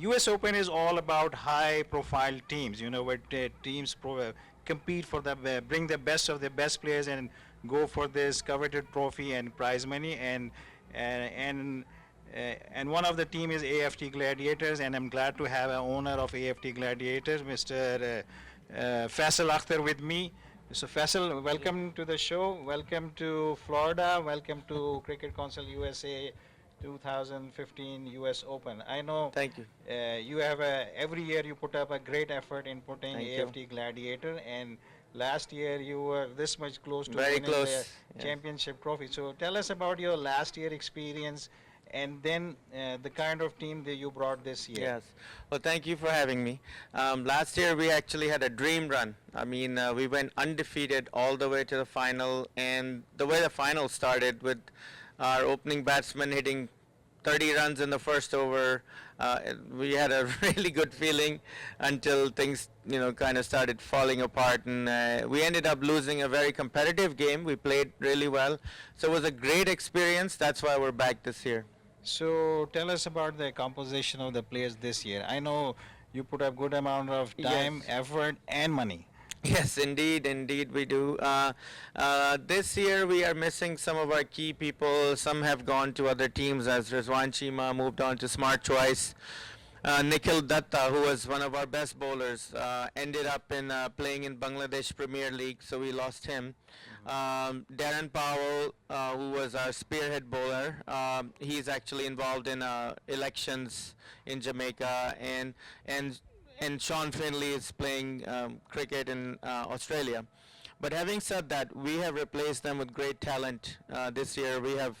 U.S. Open is all about high-profile teams. You know, where teams compete for bring the best of the best players and go for this coveted trophy and prize money. And and one of the team is AFT Gladiators, and I'm glad to have an owner of AFT Gladiators, Mr. Faisal Akhtar, with me. So Faisal, welcome to the show. Welcome to Florida. Welcome to Cricket Council USA 2015 US Open. I know Thank you. you have every year you put up a great effort in putting Thank AFT you. Gladiator, and last year you were this much close to Very winning the close. Yes. championship trophy. So tell us about your last year experience, and then the kind of team that you brought this year. Yes. Well, thank you for having me. Last year we actually had a dream run. I mean, we went undefeated all the way to the final, and the way the final started with our opening batsman hitting 30 runs in the first over, we had a really good feeling until things, kind of started falling apart, and we ended up losing a very competitive game. We played really well, so it was a great experience. That's why we're back this year. So tell us about the composition of the players this year. I know you put up good amount of time, Yes. effort, and money. Yes, indeed we do. This year we are missing some of our key people. Some have gone to other teams, as Rizwan Chima moved on to Smart Choice. Nikhil Datta, who was one of our best bowlers, ended up in playing in Bangladesh Premier League, so we lost him. Darren Powell, who was our spearhead bowler, he's actually involved in elections in Jamaica, and Sean Finley is playing cricket in Australia. But having said that, we have replaced them with great talent this year. We have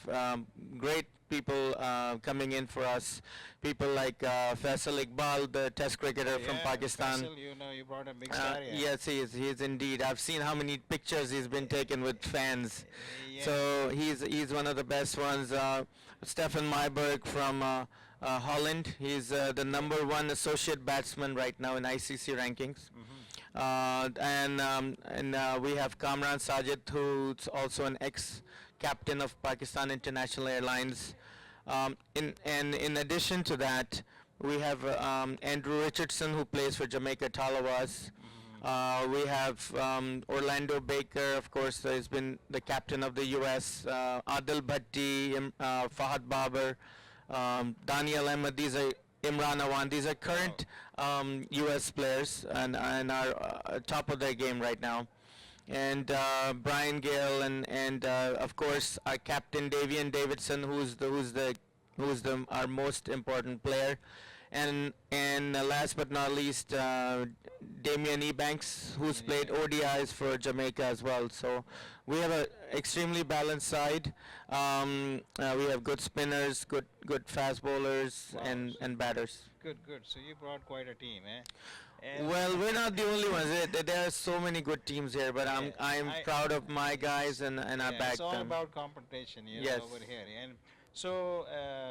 great people coming in for us. People like Faisal Iqbal, the Test cricketer from Pakistan. Faisal, you know, you brought a big star here. Yes, he is. He is indeed. I've seen how many pictures he's been taken with fans. Yeah. So he's one of the best ones. Stefan Myberg from Holland. He's the #1 associate batsman right now in ICC rankings. And we have Kamran Sajid, who's also an ex-captain of Pakistan International Airlines. In addition to that, we have Andrew Richardson, who plays for Jamaica Talawas. We have Orlando Baker, of course, has been the captain of the U.S. Adil Bhatti, Fahad Babar, Daniel Ahmed. These are Imran Awan. These are current U.S. players and are top of their game right now. And Brian Gale and of course our captain Davian Davidson, who's our most important player, and last but not least Damian Ebanks, who's played ODIs for Jamaica as well. So we have an extremely balanced side. We have good spinners, good fast bowlers, Wow. and batters. Good. So you brought quite a team, eh? And Well, we're not the only ones. There are so many good teams here, but I'm I- proud of my guys, and I yeah, back it's all them. about competition, you Yes. know, over here. And so,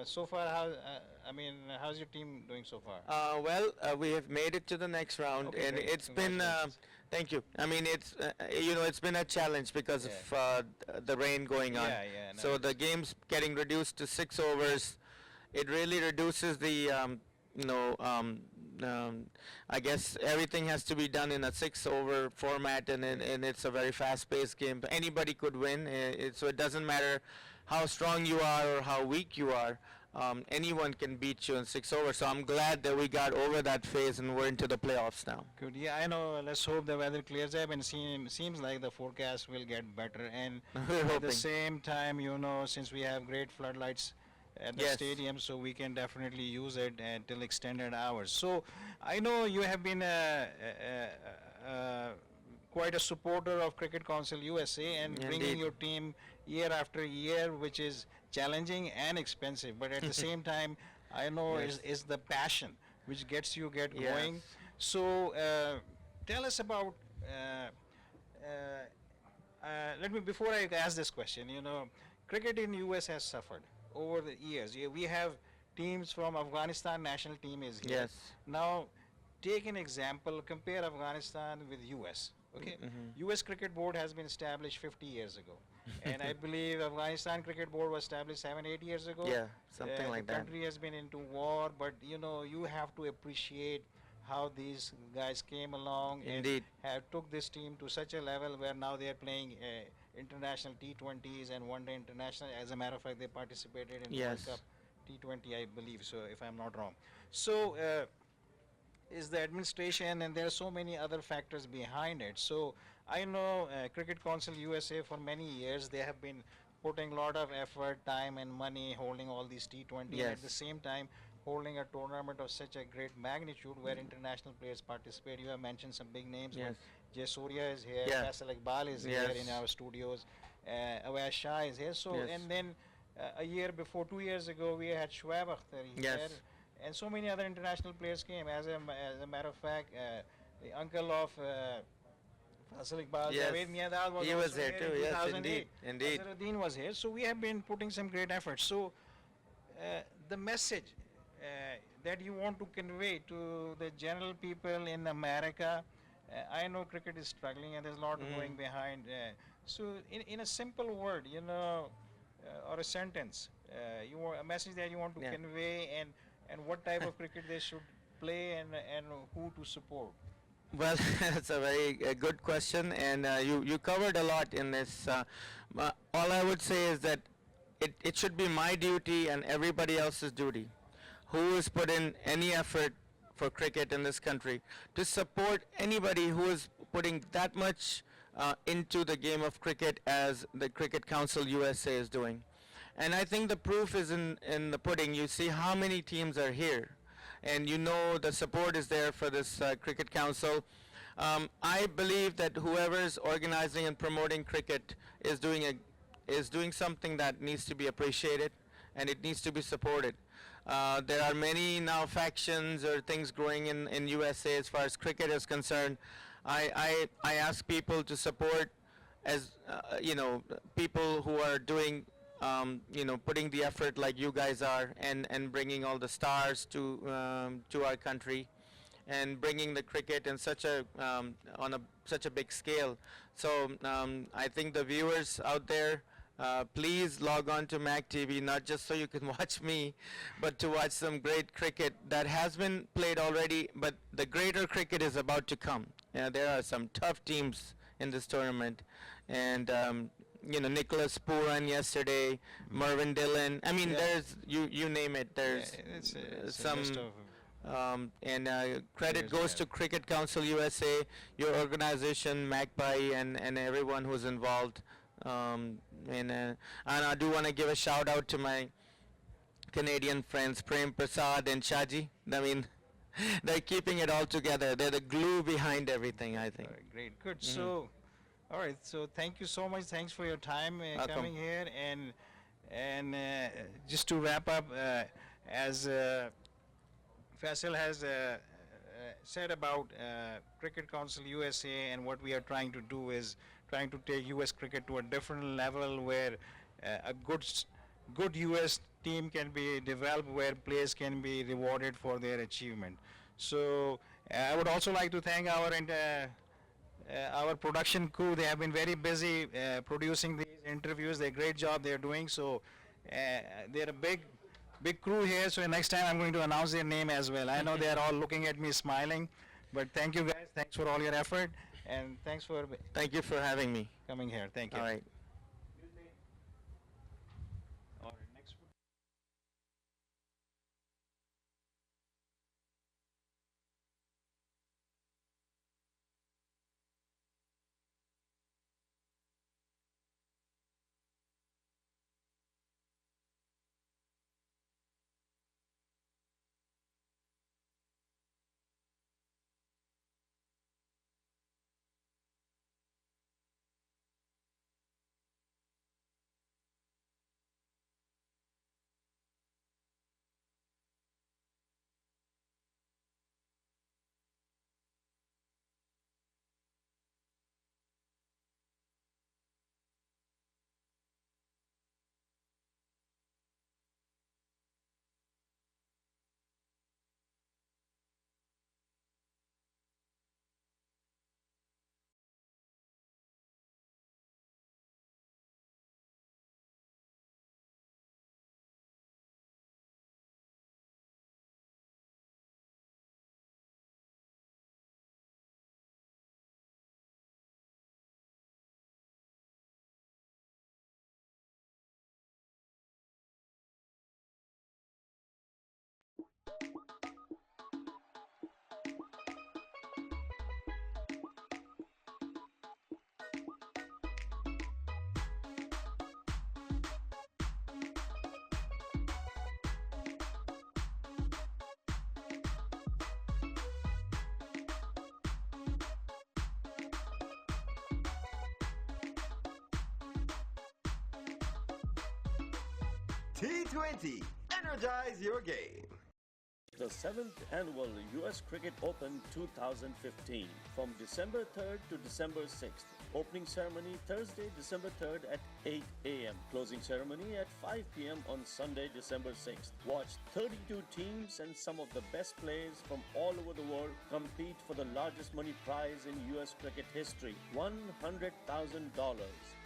so far, how's your team doing so far? Well, we have made it to the next round, Okay, and great. it's been. Congratulations. Thank you. I mean, it's been a challenge because of the rain going on. Yeah, no, So the game's getting reduced to 6 overs. It really reduces the, you know, I guess everything has to be done in a 6-over format, and it's a very fast-paced game. Anybody could win, so it doesn't matter how strong you are or how weak you are. Anyone can beat you in 6 overs. So I'm glad that we got over that phase and we're into the playoffs now. Good. Yeah, I know. Let's hope the weather clears up, and seems like the forecast will get better. And We're at the hoping. same time, you know, since we have great floodlights at the Yes. stadium, so we can definitely use it until extended hours. So I know you have been quite a supporter of Cricket Council USA and bringing Indeed. your team year after year, which is challenging and expensive. But at the same time, I know Yes. is the passion which gets you Yes. going. So tell us about. Let me before I ask this question. You know, cricket in U.S. has suffered over the years. We have teams from Afghanistan national team is here. Yes. Now, take an example. Compare Afghanistan with U.S. Okay, Mhm. U.S. Cricket Board has been established 50 years ago, and I believe Afghanistan Cricket Board was established 7, 8 years ago. Yeah, something The like that. country has been into war, but you have to appreciate how these guys came along and Indeed. have took this team to such a level where now they are playing international T20s and one day international. As a matter of fact, they participated in World Cup Yes. T20, I believe, so if I'm not wrong. So is the administration, and there are so many other factors behind it. So I know Cricket Council USA for many years they have been putting a lot of effort, time, and money holding all these T20, and at the Yes. same time holding a tournament of such a great magnitude where international players participate. You have mentioned some big names, but Yes. Jay Surya is here, Yeah. Faisal Iqbal is here in Yes. our studios, Awais Shah is here. So Yes. and then a year before, 2 years ago, we had Shoaib Akhtar here, Yes. and so many other international players came. As a matter of fact, the uncle of Faisal Iqbal, Yes. Javed Miandad, was He was also here here in too. Yes, indeed. 2008. Indeed. Azharuddin was here. So we have been putting some great efforts. So the message that you want to convey to the general people in America, I know cricket is struggling and there's a lot Mm. going behind. So in a simple word, or a sentence, you want a message that you want to Yeah. convey, and what type of cricket they should play, and who to support. Well, that's a very good question, and you covered a lot in this. All I would say is that it should be my duty and everybody else's duty, who has put in any effort for cricket in this country, to support anybody who is putting that much into the game of cricket as the Cricket Council USA is doing. And I think the proof is in the pudding. You see how many teams are here, and you know the support is there for this Cricket Council. I believe that whoever is organizing and promoting cricket is doing something that needs to be appreciated, and it needs to be supported. There are many now factions or things growing in USA as far as cricket is concerned. I ask people to support as people who are doing putting the effort like you guys are, and bringing all the stars to our country, and bringing the cricket in such a on a such a big scale. So I think the viewers out there, please log on to Mac TV, not just so you can watch me, but to watch some great cricket that has been played already, but the greater cricket is about to come. There are some tough teams in this tournament, and Nicholas Puran yesterday, Mervyn Dillon. I mean, Yeah. there's you name it. There's It's a some. list of And credit players we goes have. to Cricket Council USA, your organization, Magpie, and everyone who's involved. And I do want to give a shout out to my Canadian friends, Prem Prasad and Shaji. I mean, they're keeping it all together. They're the glue behind everything, I think. Great, good. Mhm. So, all right. So, thank you so much. Thanks for your time Welcome. coming here. And just to wrap up, as Faisal has said about Cricket Council USA, and what we are trying to do is trying to take U.S. cricket to a different level where a good U.S. team can be developed, where players can be rewarded for their achievement. So I would also like to thank our production crew. They have been very busy producing these interviews. They're a great job they're doing. So they're a big crew here. So next time I'm going to announce their name as well. I know they're all looking at me smiling, but thank you guys. Thanks for all your effort, and thanks for Thank you for having me. coming here. Thank you. All right. All right, next. T20. Energize your game. The 7th Annual U.S. Cricket Open 2015 from December 3rd to December 6th. Opening ceremony Thursday, December 3rd at 8 a.m. Closing ceremony at 5 p.m. on Sunday, December 6th. Watch 32 teams and some of the best players from all over the world compete for the largest money prize in U.S. cricket history, $100,000.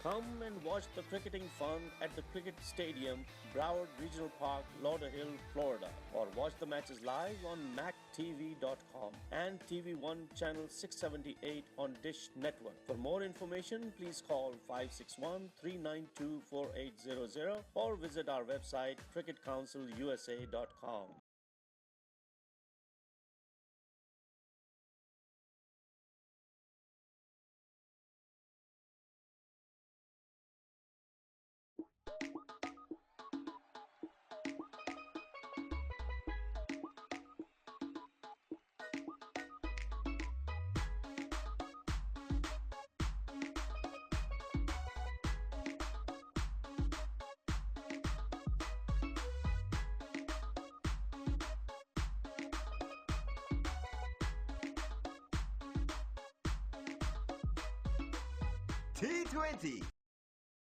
Come and watch the cricketing fun at the Cricket Stadium, Broward Regional Park, Lauderhill, Florida. Or watch the matches live on MacTV.com and TV1 channel 678 on Dish Network. For more information, please call 561-392-4800 or visit our website cricketcouncilusa.com. T20.